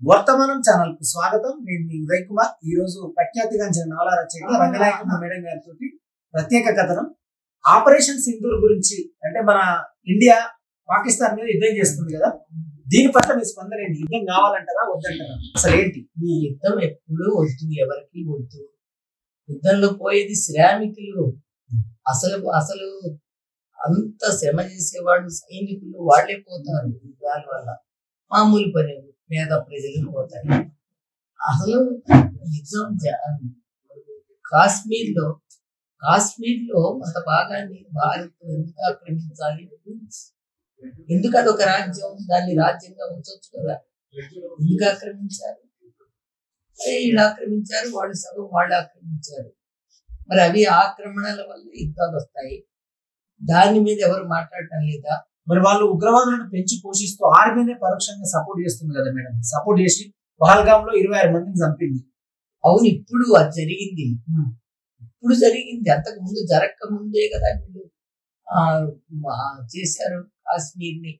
వర్తమానం ఛానల్ కు స్వాగతం. నేను మీ ఉదయ్ కుమార్. ఈ రోజు ప్రఖ్యాతిగాంచిన నవల రచయిత రంగనాయకమ్మ మేడం గారితో ప్రత్యేక కథనం ఆపరేషన్ సింధూర్ గురించి. అంటే మన ఇండియా పాకిస్తాన్ మీద యుద్ధం చేస్తుంది కదా, దీని పట్ల మీ స్పందన ఏంటి? యుద్ధం కావాలంటారా వద్దంటారా? అసలు ఏంటి ఈ యుద్ధం? ఎప్పుడు వద్దు, ఎవరికి వద్దు. యుద్ధంలో పోయేది శ్రామికులు. అసలు అసలు అంత శ్రమ చేసేవాళ్ళు సైనికులు వాళ్ళే పోతారు యుద్ధాల వల్ల. మామూలు పని పేద ప్రజలు పోతాయి. అసలు నిజం కాశ్మీర్లో అంత భాగాన్ని భారత్ ఎందుకు ఆక్రమించాలి? ఎందుకు అదొక రాజ్యం? దాన్ని రాజ్యంగా ఉంచవచ్చు కదా. ఎందుకు ఆక్రమించారు? వీళ్ళు ఆక్రమించారు, వాళ్ళు సగం వాళ్ళు ఆక్రమించారు. మరి అవి ఆక్రమణల వల్ల యుద్ధాలు వస్తాయి. దాని మీద ఎవరు మాట్లాడటం లేదా? మరి వాళ్ళు ఉగ్రవాదులను పెంచి పోషిస్తూ ఆర్మీనే పరోక్షంగా సపోర్ట్ చేస్తుంది కదా మేడం. సపోర్ట్ చేసి పహల్గామ్ లో 26 మందిని చంపింది. అవును, ఇప్పుడు అది జరిగింది. ఇప్పుడు జరిగింది, అంతకు ముందు జరగక ముందే కదా వీళ్ళు చేశారు కాశ్మీర్ ని.